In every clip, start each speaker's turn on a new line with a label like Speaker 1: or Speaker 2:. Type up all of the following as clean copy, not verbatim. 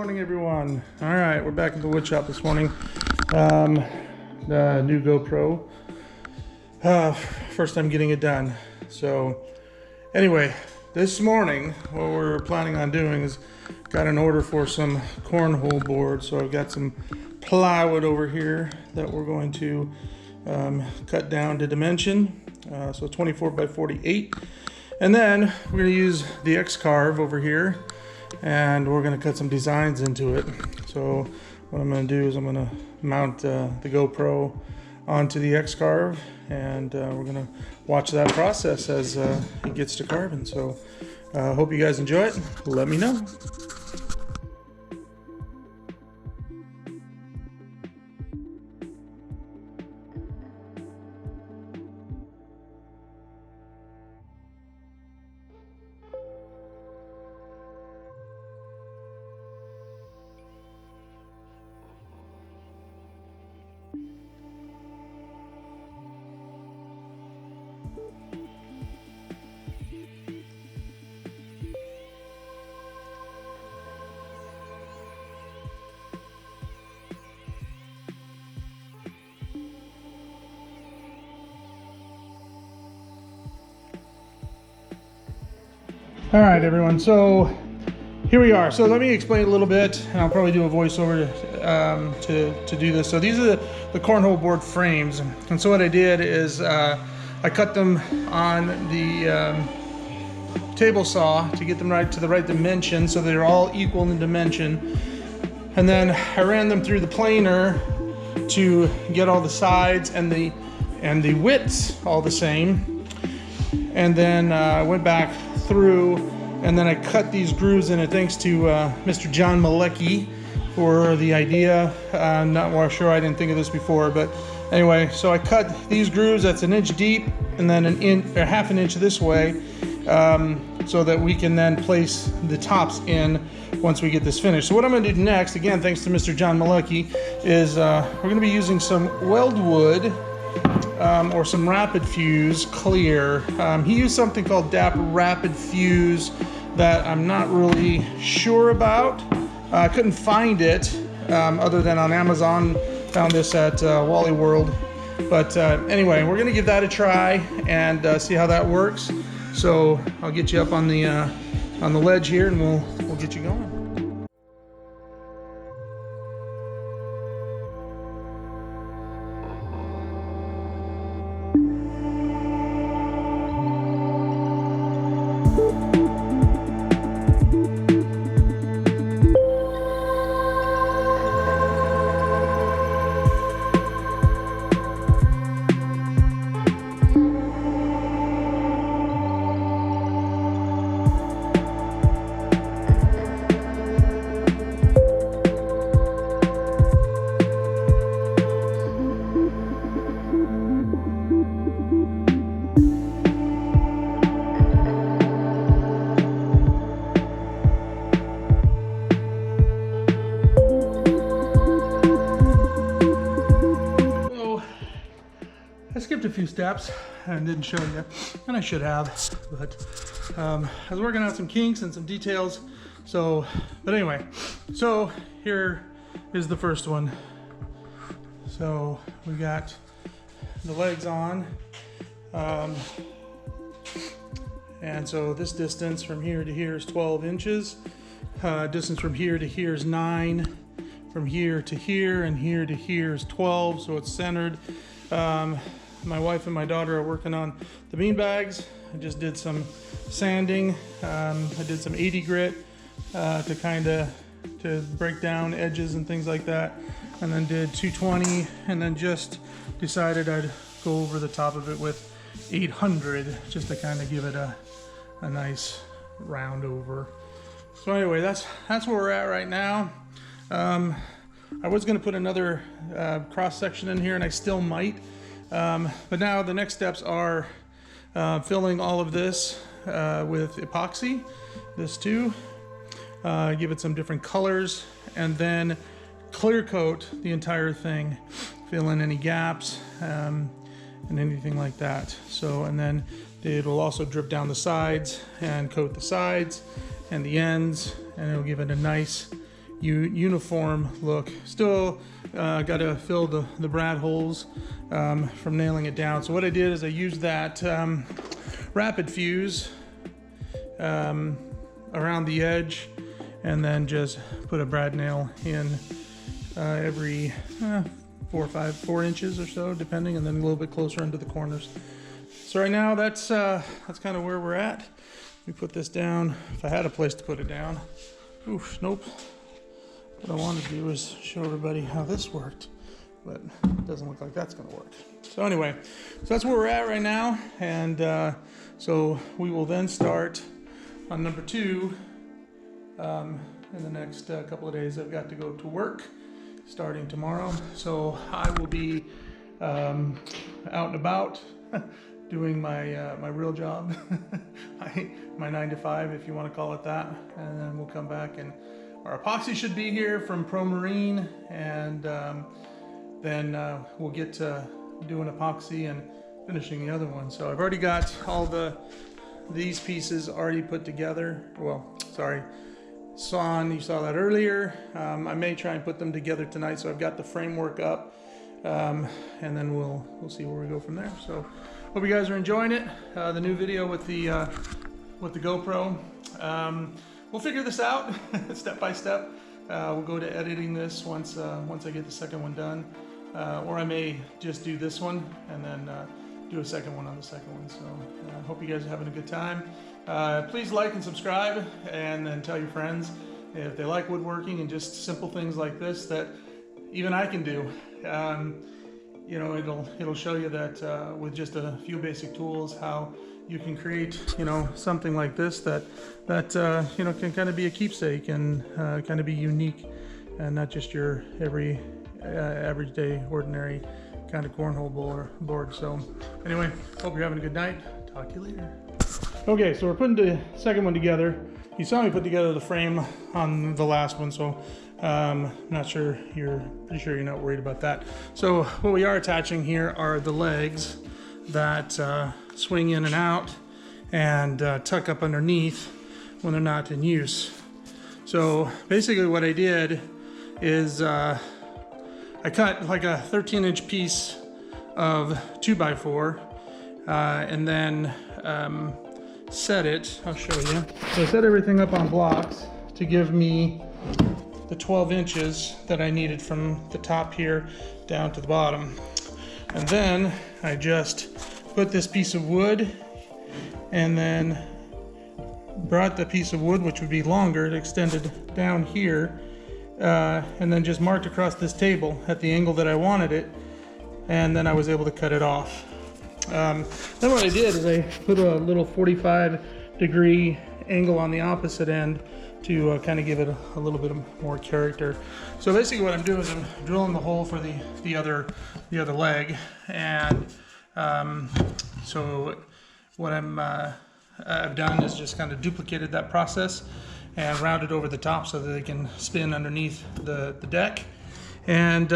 Speaker 1: morning, everyone. All right, we're back at the wood shop this morning. The new GoPro. First time getting it done. So anyway, this morning what we're planning on doing is got an order for some cornhole board. So I've got some plywood over here that we're going to cut down to dimension. So 24 by 48. And then we're going to use the X-Carve over here, and we're going to cut some designs into it. So what I'm going to do is I'm going to mount the GoPro onto the X-Carve, and we're going to watch that process as it gets to carving. So hope you guys enjoy it. Let me know. All right, everyone, so here we are. So let me explain a little bit, and I'll probably do a voiceover to do this. So these are the cornhole board frames. And so what I did is I cut them on the table saw to get them to the right dimension, so they're all equal in dimension. And then I ran them through the planer to get all the sides and the widths all the same. And then I went back through, and then I cut these grooves in it, thanks to Mr. John Malecki for the idea. I'm not sure, I didn't think of this before, but anyway, so I cut these grooves that's 1 inch deep, and then half an inch this way, so that we can then place the tops in once we get this finished. So what I'm going to do next, again thanks to Mr. John Malecki, is we're going to be using some weldwood or some Rapid Fuse clear. He used something called DAP Rapid Fuse that I'm not really sure about. I couldn't find it other than on Amazon. Found this at Wally World. But anyway, we're gonna give that a try and see how that works. So I'll get you up on the ledge here, and we'll get you going. I skipped a few steps and didn't show you, and I should have, but I was working on some kinks and some details. So, but anyway, so here is the first one. So we got the legs on, and so this distance from here to here is 12 inches. Distance from here to here is 9. From here to here and here to here is 12, so it's centered. My wife and my daughter are working on the bean bags. I just did some sanding. I did some 80 grit to break down edges and things like that, and then did 220, and then just decided I'd go over the top of it with 800 just to kind of give it a nice round over. So anyway, that's where we're at right now. I was going to put another cross section in here, and I still might. But now the next steps are filling all of this with epoxy, this too, give it some different colors, and then clear coat the entire thing, fill in any gaps and anything like that. So, and then it will also drip down the sides and coat the sides and the ends, and it'll give it a nice uniform look. Still got to fill the brad holes from nailing it down. So what I did is I used that rapid fuse around the edge, and then just put a brad nail in every 4 inches or so, depending, and then a little bit closer into the corners. So right now that's kind of where we're at. We put this down. If I had a place to put it down. Oof, nope. What I want to do is show everybody how this worked, but it doesn't look like that's going to work. So anyway, so that's where we're at right now, and so we will then start on number 2 in the next couple of days. I've got to go to work starting tomorrow, so I will be out and about doing my real job, my 9 to 5, if you want to call it that, and then we'll come back, and our epoxy should be here from Pro Marine, and then we'll get to doing epoxy and finishing the other one. So I've already got all these pieces already put together. Well, sorry, sawn, you saw that earlier. I may try and put them together tonight, so I've got the framework up, and then we'll see where we go from there. So hope you guys are enjoying it. The new video with the GoPro. We'll figure this out step by step. We'll go to editing this once I get the second one done, or I may just do this one and then do a second one on the second one. So I hope you guys are having a good time. Please like and subscribe, and then tell your friends if they like woodworking and just simple things like this that even I can do. You know, it'll show you that with just a few basic tools how you can create, you know, something like this that you know, can kind of be a keepsake and kind of be unique, and not just your average day, ordinary kind of cornhole board. So anyway, hope you're having a good night. Talk to you later. Okay, so we're putting the second one together. You saw me put together the frame on the last one, so not sure, pretty sure you're not worried about that. So what we are attaching here are the legs that swing in and out and tuck up underneath when they're not in use. So basically what I did is I cut like a 13-inch piece of 2x4 and then set it. I'll show you. So I set everything up on blocks to give me the 12 inches that I needed from the top here down to the bottom. And then I just put this piece of wood, and then brought the piece of wood, which would be longer, it extended down here, and then just marked across this table at the angle that I wanted it, and then I was able to cut it off. Then what I did is I put a little 45-degree angle on the opposite end to kind of give it a little bit more character. So basically what I'm doing is I'm drilling the hole for the other leg, and so what I've done is just kind of duplicated that process and rounded over the top so that they can spin underneath the deck, and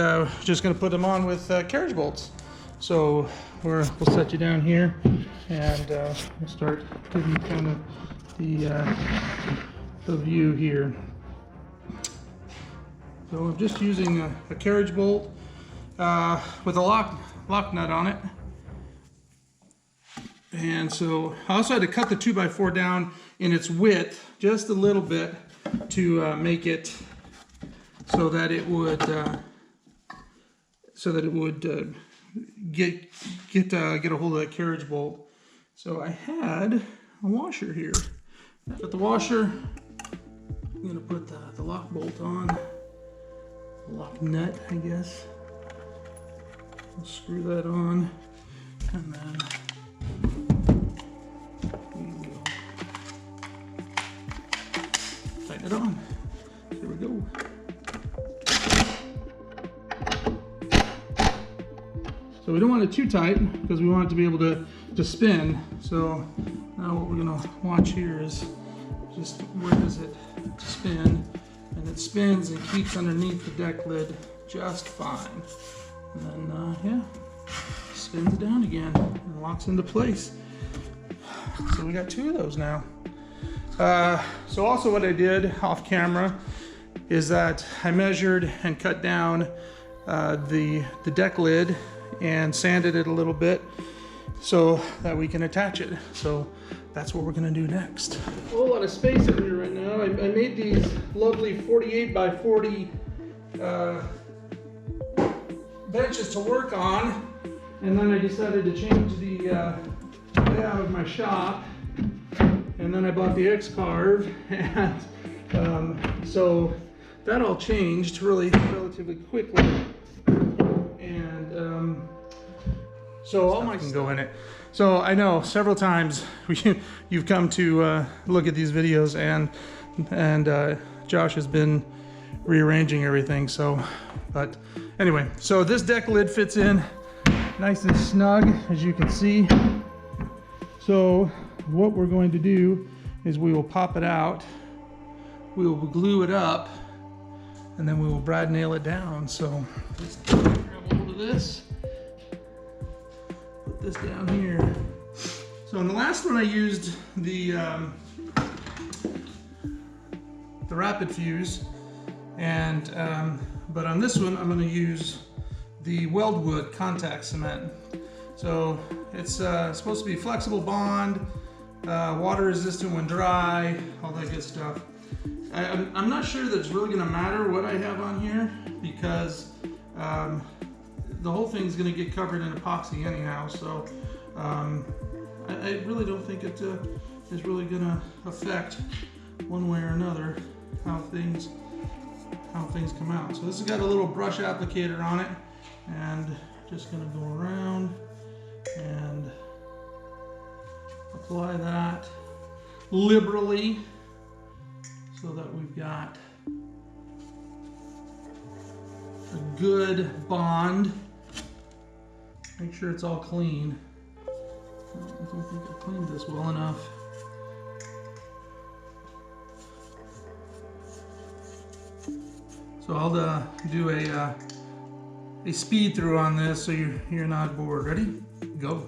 Speaker 1: just going to put them on with carriage bolts. So we'll set you down here, and we'll start giving you kind of the view here. So I'm just using a carriage bolt with a lock nut on it. And so I also had to cut the 2x4 down in its width just a little bit to make it so that it would get a hold of that carriage bolt. So I had a washer here. Got the washer. I'm gonna put the lock bolt on, the lock nut, I guess. I'll screw that on, and then we will tighten it on. There we go. So we don't want it too tight because we want it to be able to spin. So now what we're gonna watch here is just where does it spin, and it spins and keeps underneath the deck lid just fine. And then yeah, spins it down again and locks into place. So we got 2 of those now. So also what I did off camera is that I measured and cut down the deck lid and sanded it a little bit so that we can attach it. So that's what we're gonna do next. A whole lot of space in here right now. I made these lovely 48 by 40 benches to work on, and then I decided to change the layout of my shop, and then I bought the X-Carve, and so that all changed really relatively quickly, and so all my can go in it. So I know several times you've come to look at these videos, and Josh has been rearranging everything. So, but anyway, so this deck lid fits in nice and snug, as you can see. So what we're going to do is we will pop it out, we will glue it up, and then we will brad nail it down. So let's grab a hold of this, put this down here. So in the last one I used the rapid fuse, and but on this one I'm going to use the Weldwood contact cement. So it's supposed to be flexible bond, water resistant when dry, all that good stuff. I'm not sure that it's really going to matter what I have on here, because the whole thing's going to get covered in epoxy anyhow. So I really don't think it is really going to affect one way or another how things come out. So this has got a little brush applicator on it, and just going to go around and apply that liberally so that we've got a good bond. Make sure it's all clean. I don't think I cleaned this well enough. So I'll do a speed through on this so you're not bored. Ready? Go.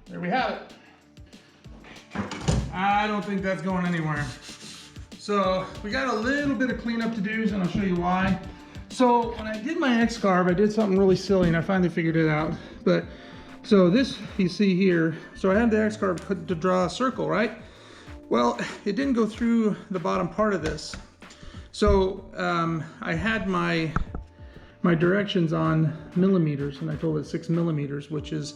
Speaker 1: There we have it. I don't think that's going anywhere. So we got a little bit of cleanup to do, and I'll show you why. So when I did my X-Carve, I did something really silly, and I finally figured it out. But so this you see here, so I had the X-Carve to draw a circle, right? Well, it didn't go through the bottom part of this. So I had my directions on millimeters, and I told it 6 millimeters, which is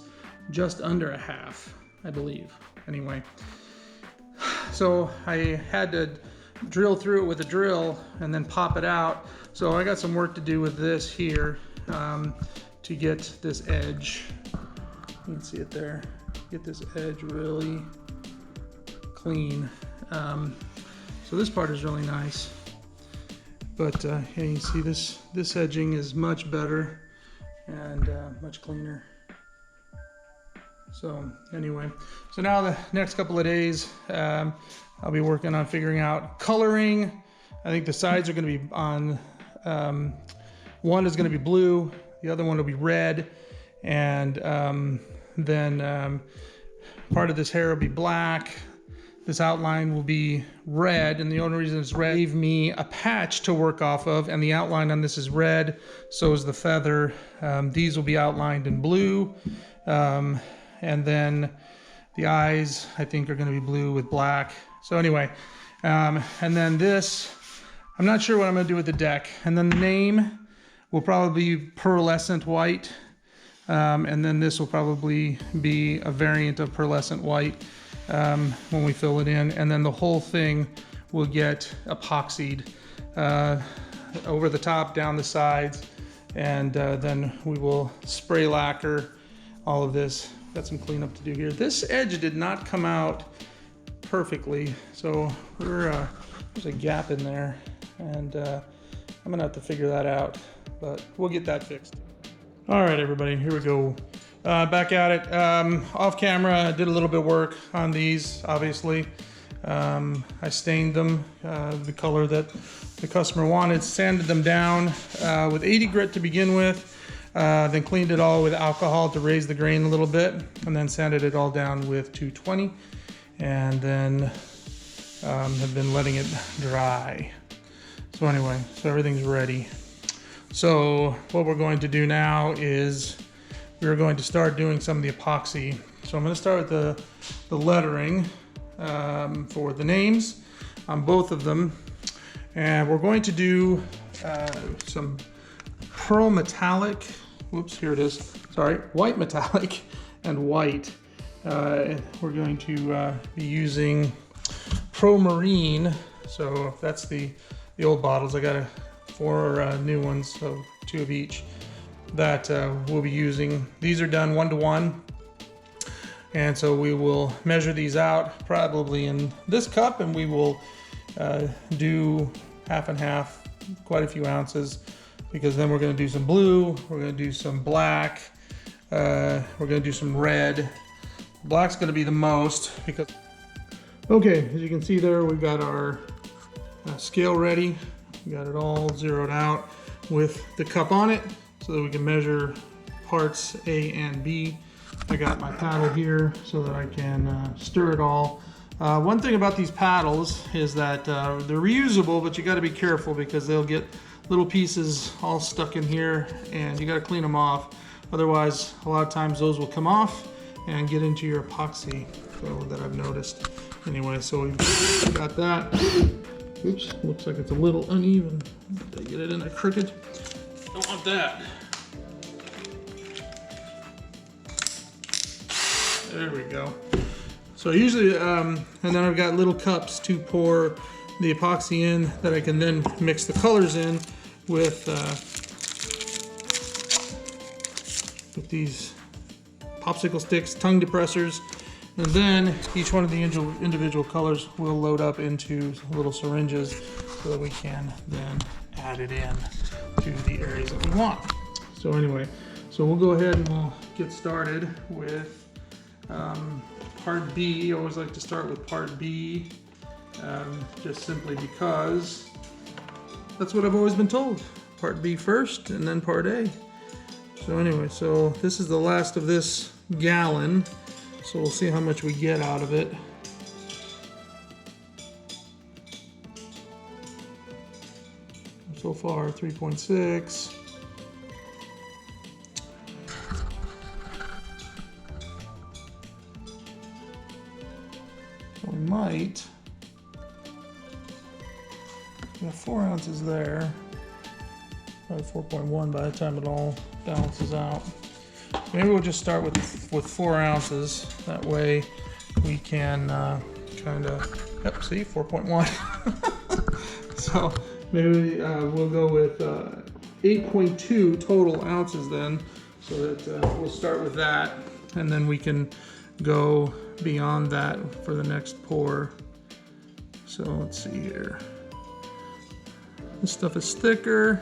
Speaker 1: just under a half, I believe. Anyway, so I had to drill through it with a drill and then pop it out. So I got some work to do with this here to get this edge. You can see it there. Get this edge really clean. So this part is really nice. But yeah, you can see this edging is much better and much cleaner. So anyway, so now the next couple of days, I'll be working on figuring out coloring. I think the sides are going to be on, one is going to be blue, the other one will be red, and then part of this hair will be black. This outline will be red, and the only reason it's red gave me a patch to work off of, and the outline on this is red, so is the feather. These will be outlined in blue, and then the eyes I think are going to be blue with black. So anyway, and then this, I'm not sure what I'm going to do with the deck. And then the name will probably be pearlescent white, and then this will probably be a variant of pearlescent white when we fill it in. And then the whole thing will get epoxied over the top, down the sides, and then we will spray lacquer all of this. Got some cleanup to do here. This edge did not come out perfectly, so there's a gap in there, and I'm gonna have to figure that out, but we'll get that fixed. All right, everybody, here we go. Back at it. Off camera, I did a little bit of work on these, obviously. I stained them the color that the customer wanted, sanded them down with 80 grit to begin with, then cleaned it all with alcohol to raise the grain a little bit, and then sanded it all down with 220, and then have been letting it dry. So anyway, so everything's ready. So what we're going to do now is we're going to start doing some of the epoxy. So I'm going to start with the lettering for the names on both of them. And we're going to do some pearl metallic, whoops, here it is, sorry, white metallic and white. We're going to be using Pro Marine, so that's the old bottles. I got 4 new ones, so 2 of each that we'll be using. These are done 1-to-1, and so we will measure these out probably in this cup, and we will do half and half, quite a few ounces, because then we're going to do some blue, we're going to do some black, we're going to do some red. Black's going to be the most because, okay, as you can see there, we've got our scale ready. We got it all zeroed out with the cup on it so that we can measure parts A and B. I got my paddle here so that I can stir it all. One thing about these paddles is that they're reusable, but you got to be careful because they'll get little pieces all stuck in here, and you got to clean them off. Otherwise, a lot of times those will come off and get into your epoxy, so that I've noticed. Anyway, so we've got that. Oops, looks like it's a little uneven. Did I get it in there crooked? Don't want that. There we go. So usually, and then I've got little cups to pour the epoxy in that I can then mix the colors in with these popsicle sticks, tongue depressors, and then each one of the individual colors will load up into little syringes so that we can then add it in to the areas that we want. So anyway, so we'll go ahead and we'll get started with part B. I always like to start with part B, just simply because that's what I've always been told. Part B first and then part A. So anyway, so this is the last of this gallon, so we'll see how much we get out of it. So far 3.6. So we might, we have 4 ounces there, probably 4.1 by the time it all balances out. Maybe we'll just start with 4 ounces. That way we can kind of, yep, see, 4.1. So maybe we'll go with 8.2 total ounces then, so that we'll start with that, and then we can go beyond that for the next pour. So let's see here. This stuff is thicker.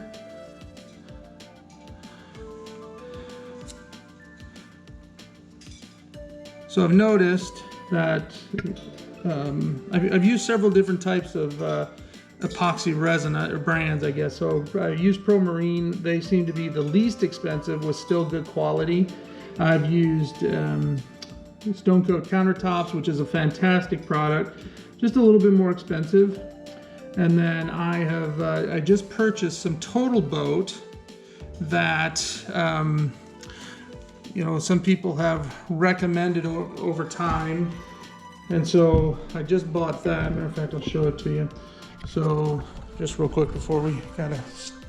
Speaker 1: So I've noticed that I've used several different types of epoxy resin or brands, I guess. So I used Pro Marine. They seem to be the least expensive with still good quality. I've used Stone Coat Countertops, which is a fantastic product, just a little bit more expensive. And then I have I just purchased some Total Boat that you know, some people have recommended over time, and so I just bought that. Matter of fact, I'll show it to you. So just real quick before we kind of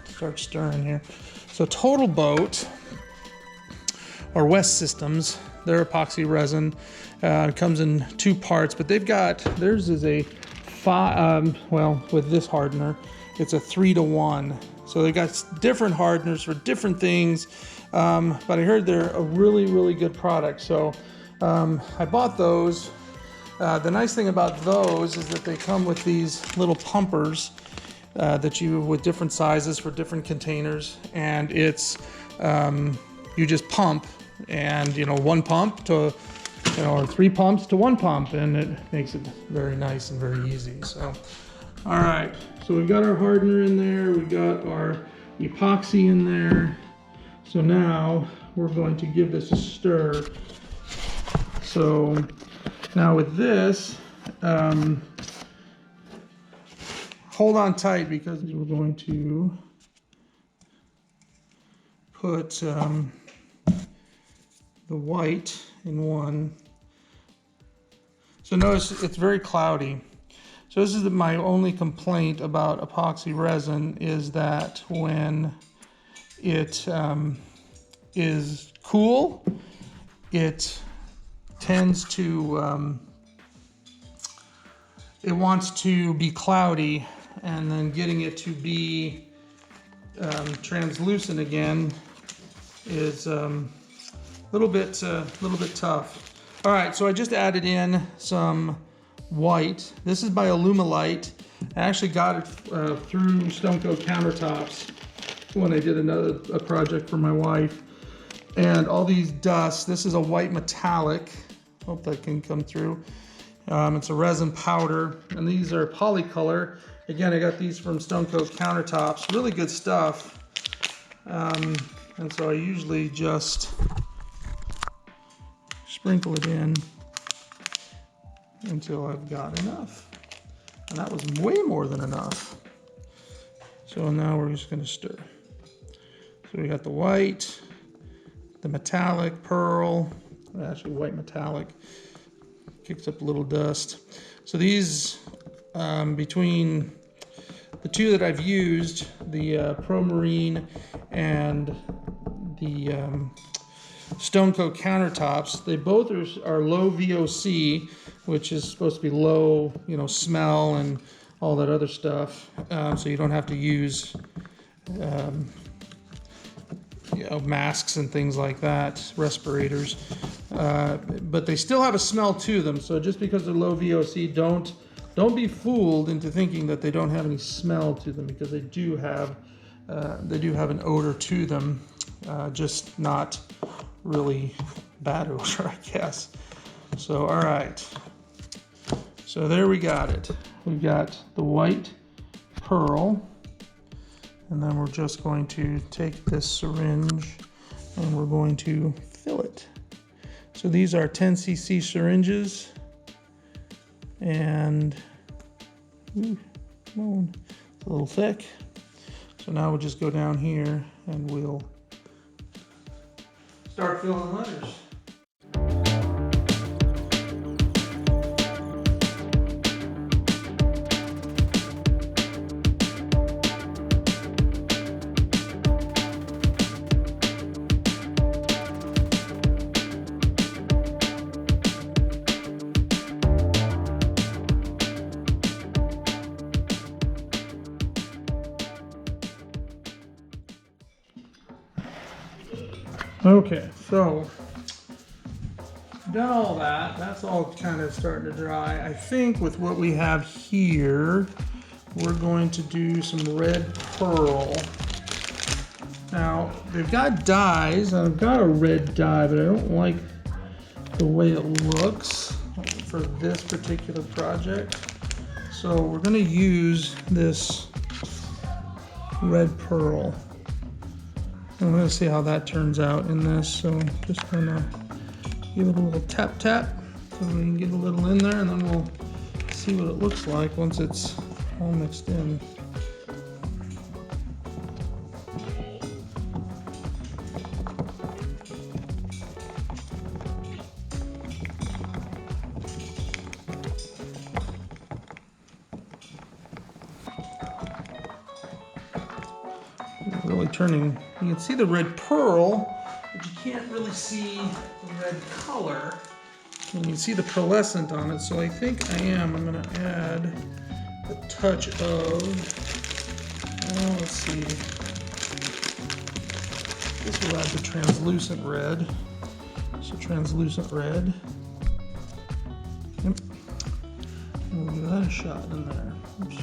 Speaker 1: start stirring here. So Total Boat or West Systems, their epoxy resin comes in 2 parts, but they've got, theirs is a 5, well, with this hardener, it's a 3-to-1. So they got different hardeners for different things. But I heard they're a really, really good product. So I bought those. The nice thing about those is that they come with these little pumpers that you, with different sizes for different containers. And it's, you just pump, and you know, one pump to or 3 pumps to 1 pump, and it makes it very nice and very easy. So, all right, so we've got our hardener in there, we've got our epoxy in there. So now we're going to give this a stir. So now with this, hold on tight, because we're going to put the white in one. So notice it's very cloudy. So this is my only complaint about epoxy resin, is that when it is cool, it tends to, it wants to be cloudy, and then getting it to be translucent again is a little bit tough. All right, so I just added in some white. This is by Lathe. I actually got it through Stone Coat Countertops when I did a project for my wife. And all these dusts, this is a white metallic. Hope that can come through. It's a resin powder, and these are polycolor. Again, I got these from Stone Coat Countertops. Really good stuff. And so I usually just sprinkle it in until I've got enough. And that was way more than enough. So now we're just going to stir. So we got the white, the metallic, pearl, actually white metallic, kicks up a little dust. So these, between the two that I've used, the Pro Marine and the Stone Coat Countertops, they both are low VOC, which is supposed to be low, smell and all that other stuff. So you don't have to use masks and things like that, respirators. But they still have a smell to them. So just because they're low VOC, don't be fooled into thinking that they don't have any smell to them, because they do have an odor to them, just not really bad odor, I guess. So all right, so there we got it. We've got the white pearl, and then we're just going to take this syringe and we're going to fill it. So these are 10 cc syringes, and it's a little thick. So now we'll just go down here and we'll start filling letters. Okay, so done all that. That's all kind of starting to dry. I think with what we have here, we're going to do some red pearl. Now, they've got dyes. I've got a red dye, but I don't like the way it looks for this particular project. So we're going to use this red pearl. I'm going to see how that turns out in this. So just going to give it a little tap tap so we can get a little in there, and then we'll see what it looks like once it's all mixed in. Really turning, you can see the red pearl, but you can't really see the red color. And you can see the pearlescent on it, so I think I'm going to add a touch of, let's see, this will add the translucent red. So translucent red. Yep. And we'll give that a shot in there. Oops.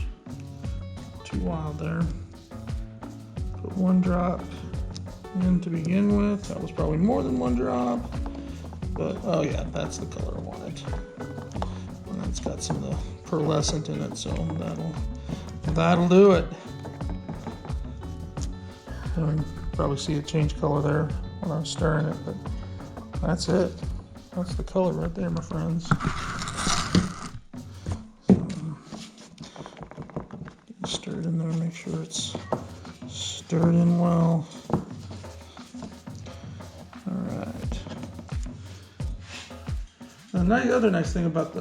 Speaker 1: Too wild there. Put one drop in to begin with. That was probably more than one drop. But oh yeah, that's the color I wanted. And it's got some of the pearlescent in it, so that'll do it. You can probably see it change color there when I was stirring it, but that's it. That's the color right there, my friends. So, stir it in there, make sure it's stirred in well. The other nice thing about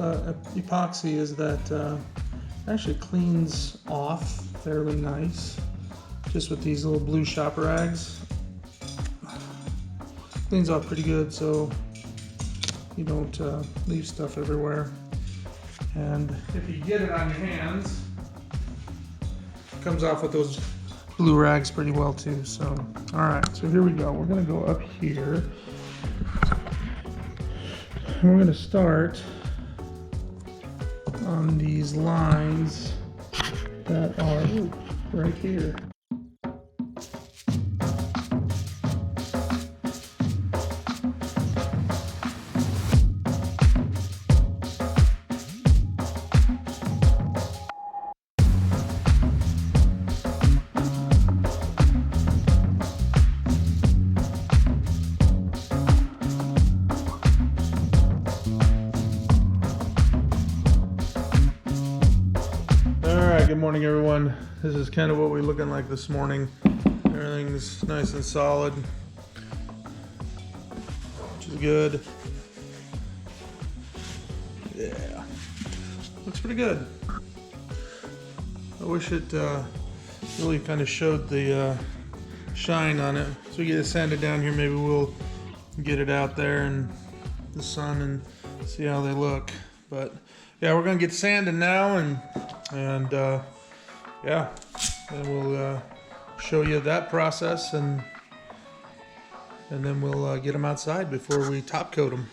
Speaker 1: epoxy is that it actually cleans off fairly nice, just with these little blue shop rags. Cleans off pretty good, so you don't leave stuff everywhere. And if you get it on your hands, it comes off with those blue rags pretty well too. So, all right, so here we go. We're gonna go up here. We're going to start on these lines that are right here. Good morning, everyone. This is kind of what we're looking like this morning. Everything's nice and solid, which is good. Yeah, looks pretty good. I wish it really kind of showed the shine on it. So we get it sanded down here, maybe we'll get it out there in the sun and see how they look. But yeah, we're gonna get sanded now, and yeah, and we'll show you that process, and then we'll get them outside before we top coat them.